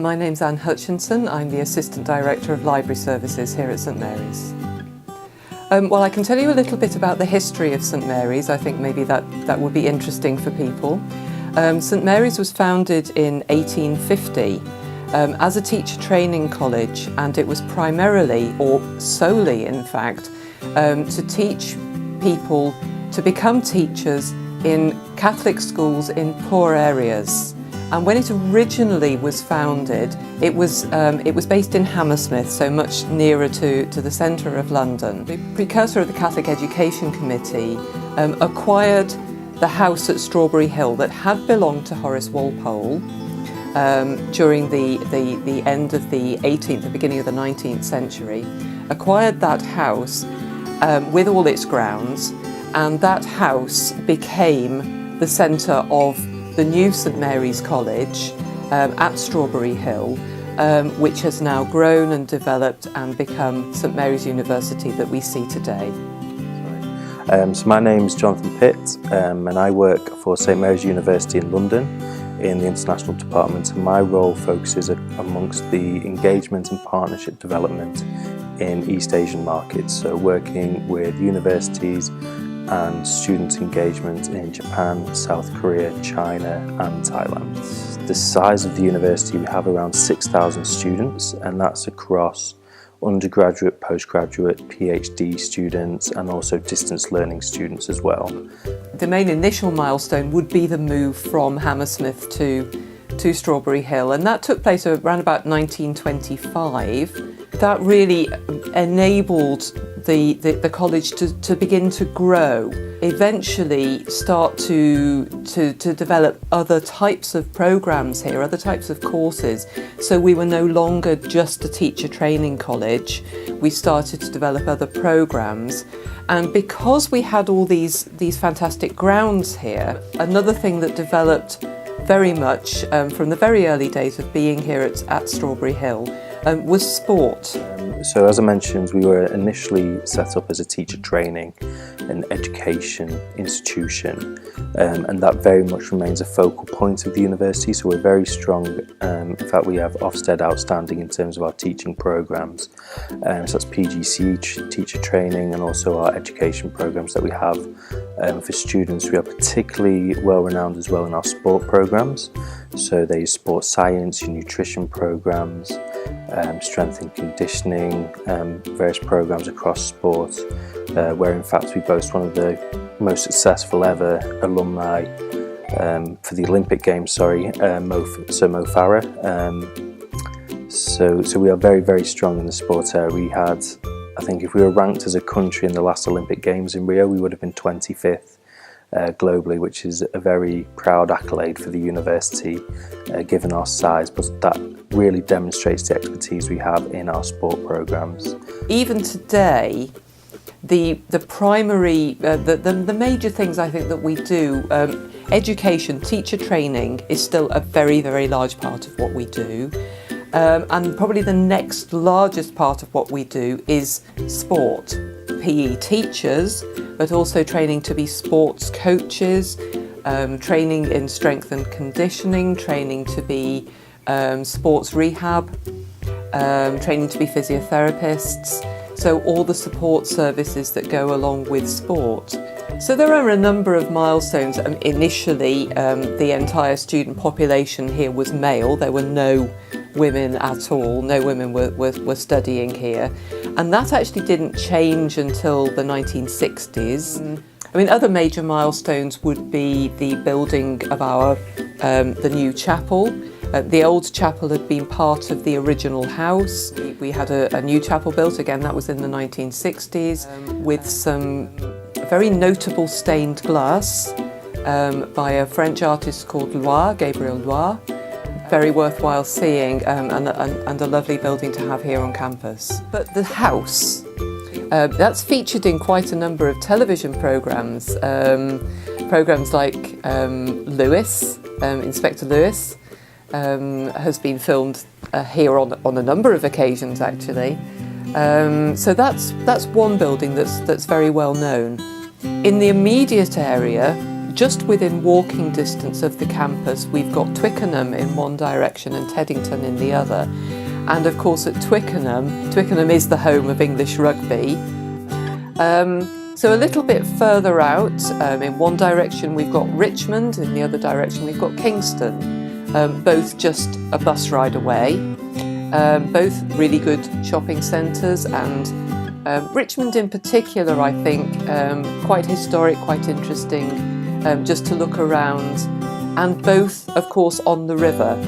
My name's Anne Hutchinson. I'm the Assistant Director of Library Services here at St Mary's. Well, I can tell you a little bit about the history of St Mary's. I think maybe that would be interesting for people. St Mary's was founded in 1850 as a teacher training college, and it was primarily, or solely in fact, to teach people to become teachers in Catholic schools in poor areas. And when it originally was founded, it was based in Hammersmith, so much nearer to the centre of London. The precursor of the Catholic Education Committee acquired the house at Strawberry Hill that had belonged to Horace Walpole during the end of the 18th, the beginning of the 19th century, acquired that house with all its grounds, and that house became the centre of the new St Mary's College at Strawberry Hill, which has now grown and developed and become St Mary's University that we see today. So my name is Jonathan Pitt, and I work for St Mary's University in London in the International Department, and my role focuses amongst the engagement and partnership development in East Asian markets, so working with universities and student engagement in Japan, South Korea, China and Thailand. The size of the university, we have around 6,000 students, and that's across undergraduate, postgraduate, PhD students and also distance learning students as well. The main initial milestone would be the move from Hammersmith to Strawberry Hill, and that took place around about 1925. That really enabled the college to begin to grow, eventually start to develop other types of programs here, other types of courses. So we were no longer just a teacher training college. We started to develop other programs. And because we had all these fantastic grounds here, another thing that developed very much from the very early days of being here at Strawberry Hill was sport. So as I mentioned, we were initially set up as a teacher training and education institution, and that very much remains a focal point of the university, so we're very strong. In fact, we have Ofsted Outstanding in terms of our teaching programs, so that's PGC, teacher training, and also our education programs that we have for students. We are particularly well renowned as well in our sport programs, so they use sports science, nutrition programs, strength and conditioning, various programs across sport, where in fact we boast one of the most successful ever alumni for the Olympic Games, Mo Farah. So we are very, very strong in the sport area. We had, I think if we were ranked as a country in the last Olympic Games in Rio, we would have been 25th. Globally, which is a very proud accolade for the university given our size, but that really demonstrates the expertise we have in our sport programs. Even today, the primary, the major things I think that we do, education, teacher training is still a very, very large part of what we do. And probably the next largest part of what we do is sport. PE teachers, but also training to be sports coaches, training in strength and conditioning, training to be sports rehab, training to be physiotherapists, so all the support services that go along with sport. So there are a number of milestones. Initially, the entire student population here was male. There were no women at all. No women were studying here. And that actually didn't change until the 1960s. I mean, other major milestones would be the building of the new chapel. The old chapel had been part of the original house. We had a new chapel built, again, that was in the 1960s, with some very notable stained glass by a French artist called Gabriel Loire. Very worthwhile seeing, and a lovely building to have here on campus. But the house, that's featured in quite a number of television programmes. Programmes like Lewis, Inspector Lewis, has been filmed here on a number of occasions actually. So that's one building that's very well known. In the immediate area, just within walking distance of the campus, we've got Twickenham in one direction and Teddington in the other. And of course at Twickenham is the home of English rugby. So a little bit further out, in one direction we've got Richmond, in the other direction we've got Kingston, both just a bus ride away, both really good shopping centres, and Richmond in particular I think quite historic, quite interesting, just to look around, and both of course on the river.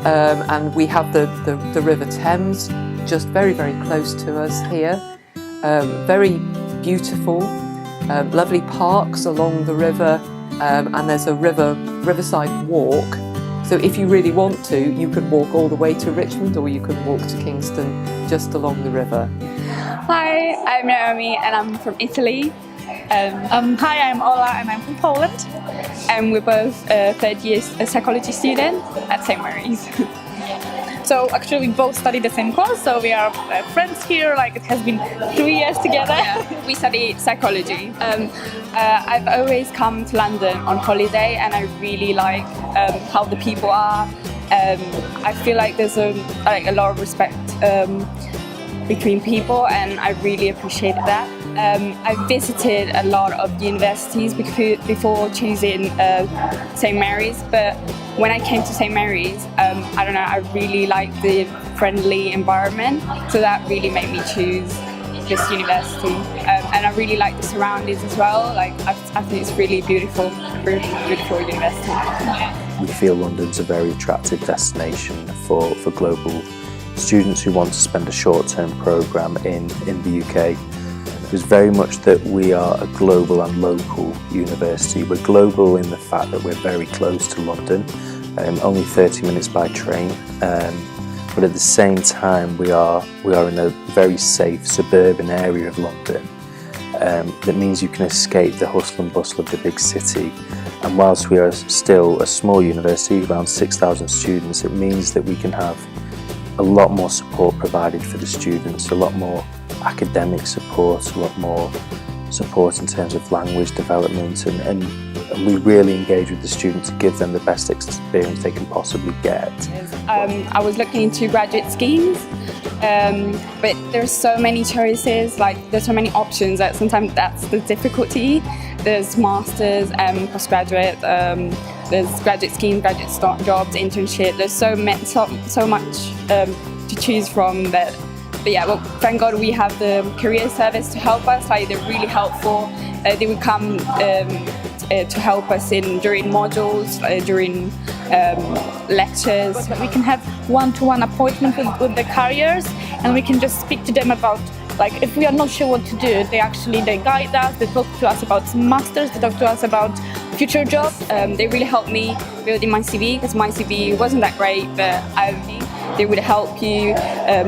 And we have the River Thames just very, very close to us here. Very beautiful, lovely parks along the river, and there's a riverside walk. So if you really want to, you can walk all the way to Richmond, or you can walk to Kingston just along the river. Hi, I'm Naomi and I'm from Italy. Hi, I'm Ola and I'm from Poland. And we're both third year psychology students at St. Mary's. So actually we both study the same course, so we are friends here, like it has been 3 years together. Yeah, we study psychology. I've always come to London on holiday and I really like how the people are. I feel like there's a lot of respect between people and I really appreciate that. I visited a lot of universities before choosing St. Mary's, but when I came to St. Mary's, I don't know, I really liked the friendly environment, so that really made me choose this university. And I really like the surroundings as well. Like I think it's really beautiful university. We feel London's a very attractive destination for global students who want to spend a short-term programme in the UK. It's very much that we are a global and local university. We're global in the fact that we're very close to London, only 30 minutes by train, but at the same time we are in a very safe suburban area of London. That means you can escape the hustle and bustle of the big city. And whilst we are still a small university, around 6,000 students, it means that we can have a lot more support provided for the students, a lot more academic support, a lot more support in terms of language development, and we really engage with the students to give them the best experience they can possibly get. I was looking into graduate schemes, but there's so many choices, like there's so many options that sometimes that's the difficulty. There's masters and postgraduate, there's graduate schemes, graduate jobs, internship, there's so much to choose from that. But yeah, well, thank God we have the career service to help us. Like they're really helpful. They will come to help us during modules, during lectures. But we can have one-to-one appointment with the carriers, and we can just speak to them about, like, if we are not sure what to do, they guide us, they talk to us about masters, they talk to us about future jobs. They really helped me building my CV, because my CV wasn't that great, but they would help you,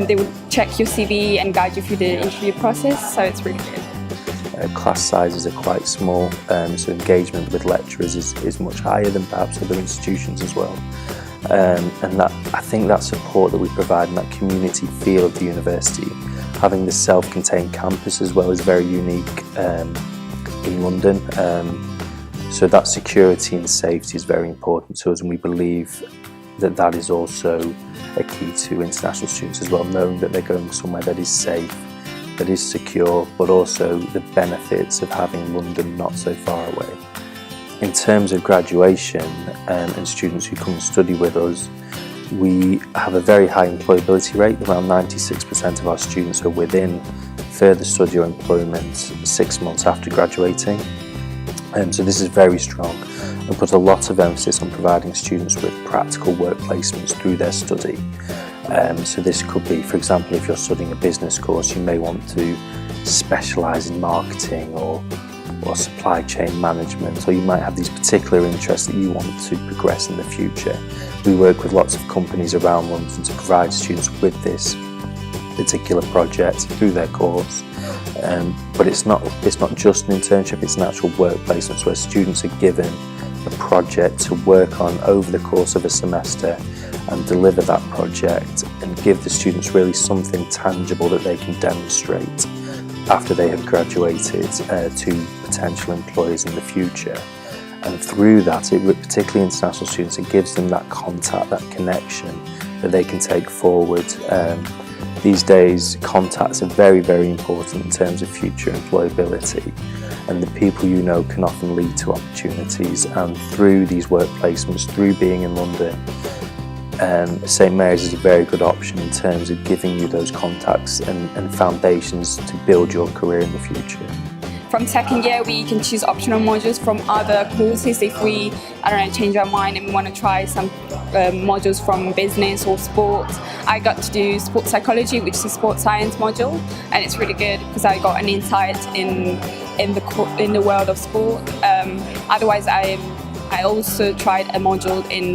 they would check your CV and guide you through the interview process, so it's really good. Class sizes are quite small, so engagement with lecturers is much higher than perhaps other institutions as well. And I think that support that we provide and that community feel of the university, having the self-contained campus as well, is very unique in London. So that security and safety is very important to us, and we believe that is also a key to international students as well, knowing that they're going somewhere that is safe, that is secure, but also the benefits of having London not so far away. In terms of graduation and students who come and study with us, we have a very high employability rate. Around 96% of our students are within further study or employment 6 months after graduating. So this is very strong and put a lot of emphasis on providing students with practical work placements through their study. So this could be, for example, if you're studying a business course, you may want to specialise in marketing or supply chain management, or you might have these particular interests that you want to progress in the future. We work with lots of companies around London to provide students with this particular project through their course. But it's not just an internship, it's an actual work placement where students are given a project to work on over the course of a semester and deliver that project and give the students really something tangible that they can demonstrate after they have graduated to potential employers in the future. And through that, particularly international students, it gives them that contact, that connection that they can take forward. These days, contacts are very, very important in terms of future employability, and the people you know can often lead to opportunities. And through these work placements, through being in London, St Mary's is a very good option in terms of giving you those contacts and foundations to build your career in the future. From second year, we can choose optional modules from other courses if we, change our mind and we want to try some modules from business or sports. I got to do sports psychology, which is a sports science module, and it's really good because I got an insight in the world of sport. Otherwise, I also tried a module in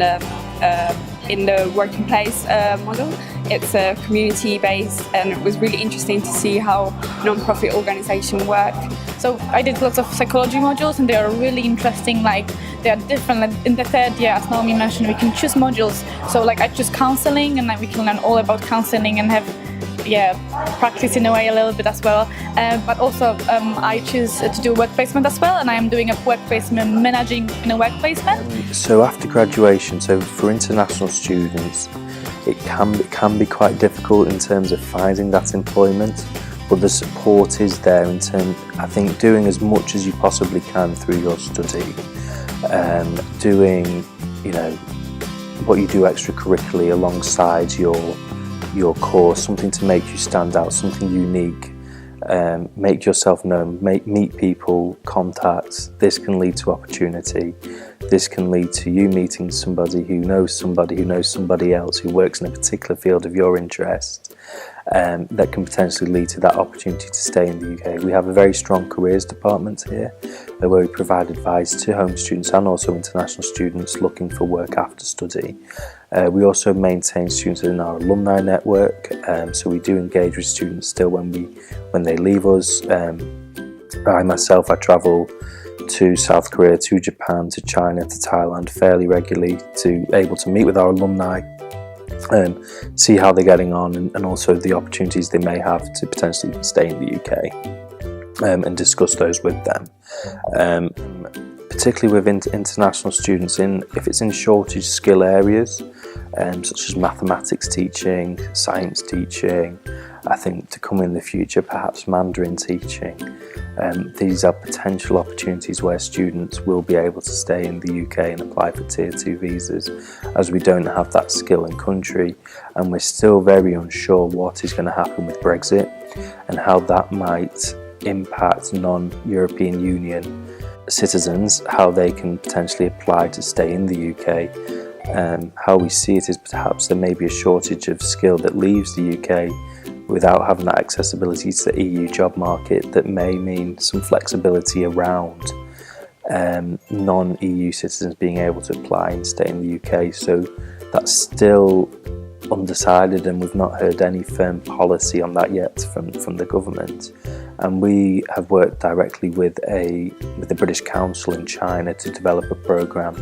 the working place model. It's community-based, and it was really interesting to see how non-profit organisations work. So I did lots of psychology modules, and they are really interesting. Like, they are different. Like, in the third year, as Naomi mentioned, we can choose modules. So like I choose counselling, and then we can learn all about counselling and have practice in a way a little bit as well. But also I choose to do work placement as well, and I am doing a work placement, managing in a work placement. So after graduation, so for international students, it can be quite difficult in terms of finding that employment, but the support is there in terms, I think, doing as much as you possibly can through your study, doing, what you do extracurricularly alongside your course, something to make you stand out, something unique, make yourself known, meet people, contacts. This can lead to opportunity. This can lead to you meeting somebody who knows somebody else who works in a particular field of your interest. That can potentially lead to that opportunity to stay in the UK. We have a very strong careers department here, where we provide advice to home students and also international students looking for work after study. We also maintain students in our alumni network, so we do engage with students still when they leave us. I travel to South Korea, to Japan, to China, to Thailand fairly regularly to able to meet with our alumni, see how they're getting on, and also the opportunities they may have to potentially stay in the UK, and discuss those with them. Particularly with international students, if it's in shortage skill areas, such as mathematics teaching, science teaching, I think to come in the future, perhaps Mandarin teaching. These are potential opportunities where students will be able to stay in the UK and apply for Tier 2 visas, as we don't have that skill in country, and we're still very unsure what is going to happen with Brexit and how that might impact non-European Union citizens, how they can potentially apply to stay in the UK. How we see it is perhaps there may be a shortage of skill that leaves the UK without having that accessibility to the EU job market. That may mean some flexibility around non-EU citizens being able to apply and stay in the UK. So that's still undecided, and we've not heard any firm policy on that yet from the government. And we have worked directly with the British Council in China to develop a program,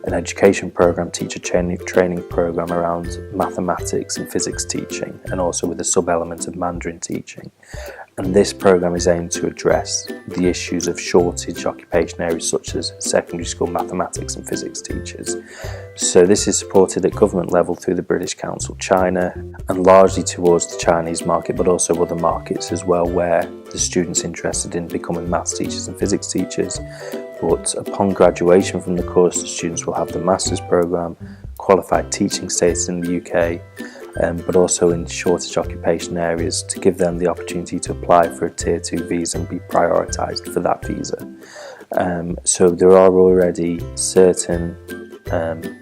an education program, teacher training program around mathematics and physics teaching, and also with a sub-element of Mandarin teaching. And this program is aimed to address the issues of shortage occupation areas such as secondary school mathematics and physics teachers. So this is supported at government level through the British Council China, and largely towards the Chinese market, but also other markets as well, where the students interested in becoming maths teachers and physics teachers. But upon graduation from the course, the students will have the master's programme, qualified teaching status in the UK, but also in shortage occupation areas, to give them the opportunity to apply for a Tier 2 visa and be prioritised for that visa. So there are already certain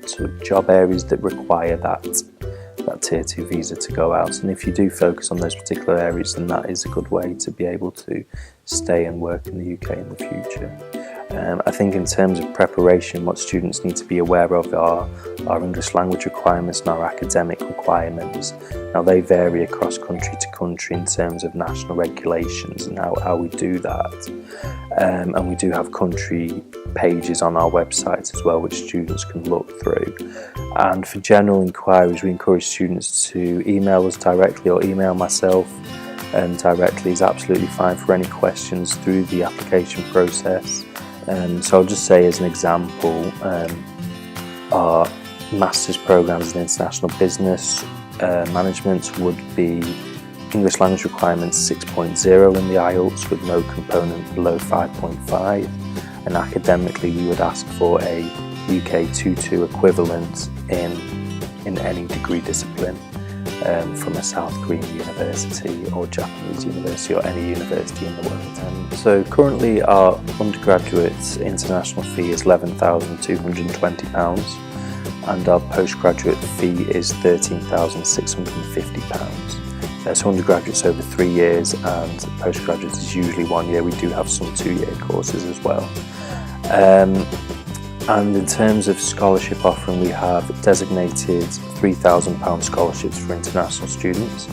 sort of job areas that require that Tier 2 visa to go out, and if you do focus on those particular areas, then that is a good way to be able to stay and work in the UK in the future. I think in terms of preparation, what students need to be aware of are our English language requirements and our academic requirements. Now they vary across country to country in terms of national regulations and how we do that. And we do have country pages on our website as well, which students can look through. And for general inquiries, we encourage students to email us directly, or email myself directly is absolutely fine for any questions through the application process. So I'll just say as an example, our master's programs in international business management would be English language requirements 6.0 in the IELTS with no component below 5.5, and academically we would ask for a UK 2-2 equivalent in any degree discipline from a South Korean university or Japanese university or any university in the world. So currently our undergraduate international fee is £11,220 and our postgraduate fee is £13,650. So undergraduate's over 3 years and postgraduate is usually 1 year. We do have some 2-year courses as well. And in terms of scholarship offering, we have designated £3,000 scholarships for international students,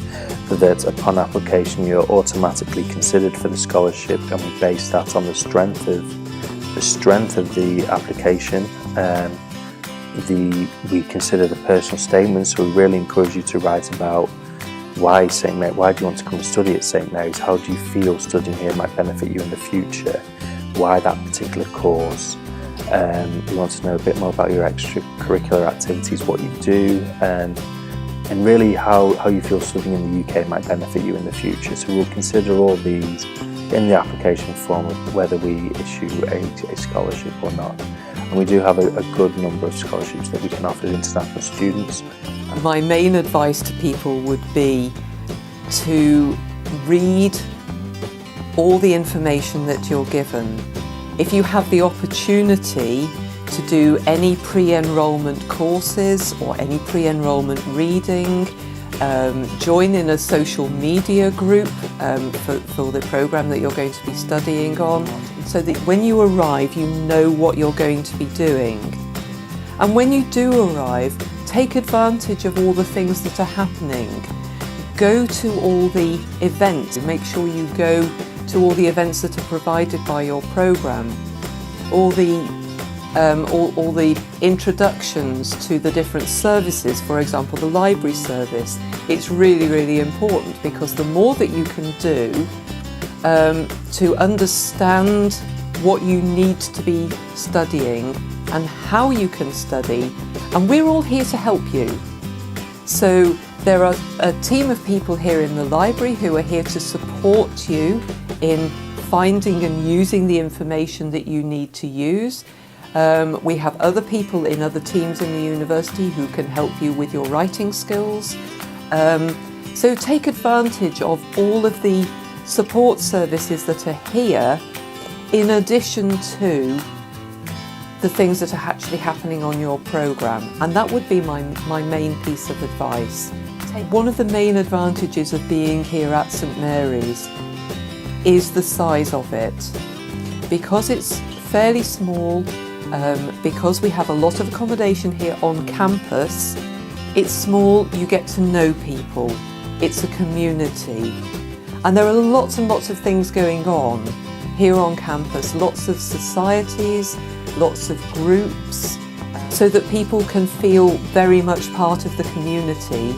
so that upon application you're automatically considered for the scholarship, and we base that on the strength of the application. We consider the personal statements, so we really encourage you to write about why St. Mary, why do you want to come and study at St. Mary's, how do you feel studying here might benefit you in the future, why that particular course. We want to know a bit more about your extracurricular activities, what you do, and really how you feel studying in the UK might benefit you in the future. So we'll consider all these in the application form of whether we issue a scholarship or not. And we do have a good number of scholarships that we can offer to international students. My main advice to people would be to read all the information that you're given. If you have the opportunity to do any pre-enrollment courses or any pre-enrollment reading, join in a social media group for the programme that you're going to be studying on, so that when you arrive you know what you're going to be doing. And when you do arrive, take advantage of all the things that are happening. Go to all the events, make sure you go to all the events that are provided by your programme, all the introductions to the different services, for example the library service. It's really, really important, because the more that you can do to understand what you need to be studying and how you can study, and we're all here to help you. So there are a team of people here in the library who are here to support you in finding and using the information that you need to use. We have other people in other teams in the university who can help you with your writing skills. So take advantage of all of the support services that are here, in addition to the things that are actually happening on your programme. And that would be my main piece of advice. One of the main advantages of being here at St. Mary's is the size of it. Because it's fairly small, because we have a lot of accommodation here on campus, it's small, you get to know people, it's a community. And there are lots and lots of things going on here on campus, lots of societies, lots of groups, so that people can feel very much part of the community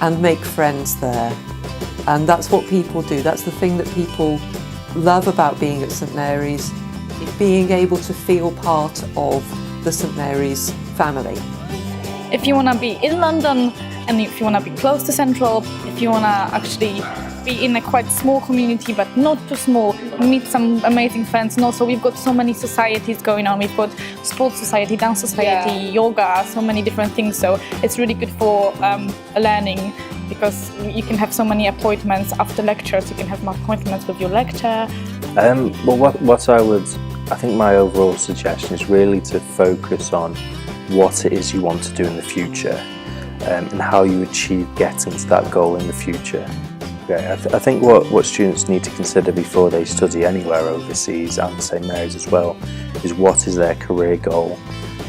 and make friends there. And that's what people do. That's the thing that people love about being at St. Mary's, being able to feel part of the St. Mary's family. If you want to be in London, and if you want to be close to Central, if you want to actually be in a quite small community but not too small, meet some amazing friends. And also we've got so many societies going on. We've got sports society, dance society, yoga, so many different things. So it's really good for learning, because you can have so many appointments after lectures. You can have more appointments with your lecturer. Well, I think my overall suggestion is really to focus on what it is you want to do in the future, and how you achieve getting to that goal in the future. Okay, I think what students need to consider before they study anywhere overseas, and St. Mary's as well, is what is their career goal,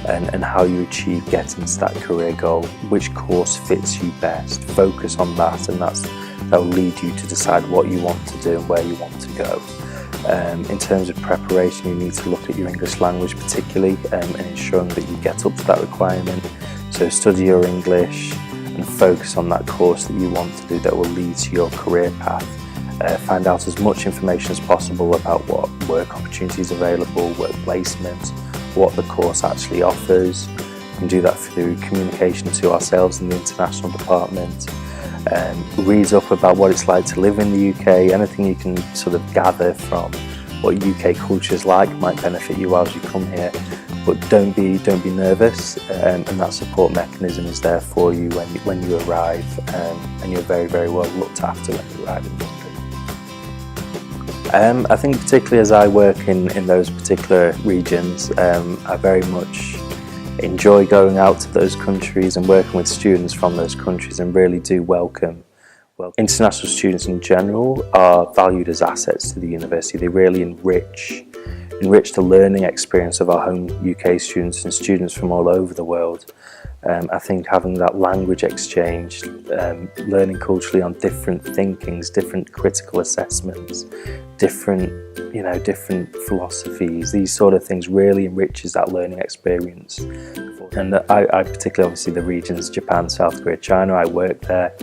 and how you achieve getting to that career goal, which course fits you best. Focus on that, and that will lead you to decide what you want to do and where you want to go. In terms of preparation, you need to look at your English language particularly, and ensuring that you get up to that requirement. So study your English and focus on that course that you want to do that will lead to your career path. find out as much information as possible about what work opportunities are available, work placement, what the course actually offers. We can do that through communication to ourselves in the international department, read up about what it's like to live in the UK. Anything you can sort of gather from what UK culture is like might benefit you as you come here. But don't be nervous, and that support mechanism is there for you when you arrive, and you're very, very well looked after when you arrive in London. I think particularly as I work in those particular regions, I very much enjoy going out to those countries and working with students from those countries, and really do welcome. Well, international students in general are valued as assets to the university. They really enrich the learning experience of our home UK students and students from all over the world. I think having that language exchange, learning culturally on different thinkings, different critical assessments, different philosophies, these sort of things really enriches that learning experience. And I particularly, obviously, the regions Japan, South Korea, China, I worked there.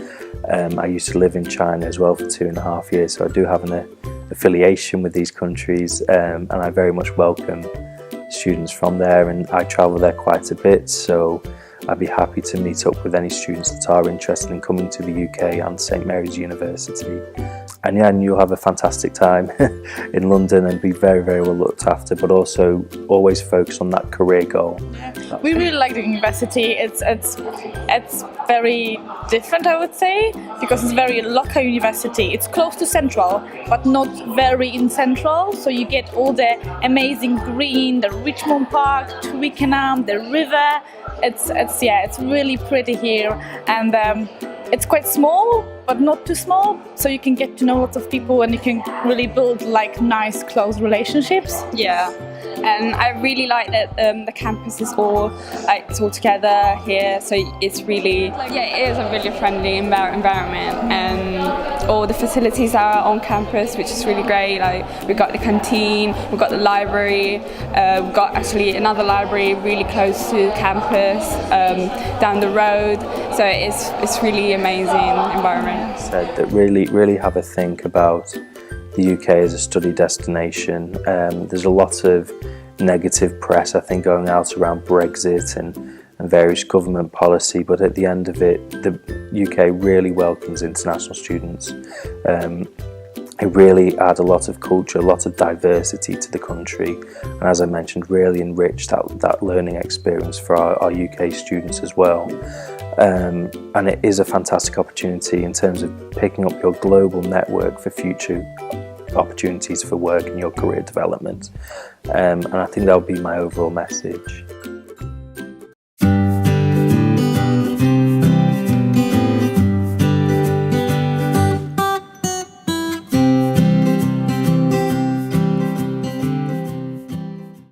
I used to live in China as well for 2.5 years, so I do have an affiliation with these countries, and I very much welcome students from there, and I travel there quite a bit, so I'd be happy to meet up with any students that are interested in coming to the UK and St Mary's University. And yeah, and you'll have a fantastic time in London and be very, very well looked after, but also always focus on that career goal. We really like the university. It's very different, I would say, because it's very local university. It's close to central, but not very in central. So you get all the amazing green, the Richmond Park, Twickenham, the river. It's really pretty here, and it's quite small, but not too small. So you can get to know lots of people, and you can really build like nice, close relationships. Yeah, and I really like that the campus is all together here. So it's really it is a really friendly environment, and all the facilities are on campus, which is really great. Like we've got the canteen, we've got the library, we've got actually another library really close to campus, down the road. So it's really amazing environment. Said that really have a think about the UK as a study destination. There's a lot of negative press, I think, going out around Brexit and various government policy, but at the end of it, the UK really welcomes international students. It really adds a lot of culture, a lot of diversity to the country, and as I mentioned, really enrich that learning experience for our UK students as well. And it is a fantastic opportunity in terms of picking up your global network for future opportunities for work and your career development. And I think that would be my overall message.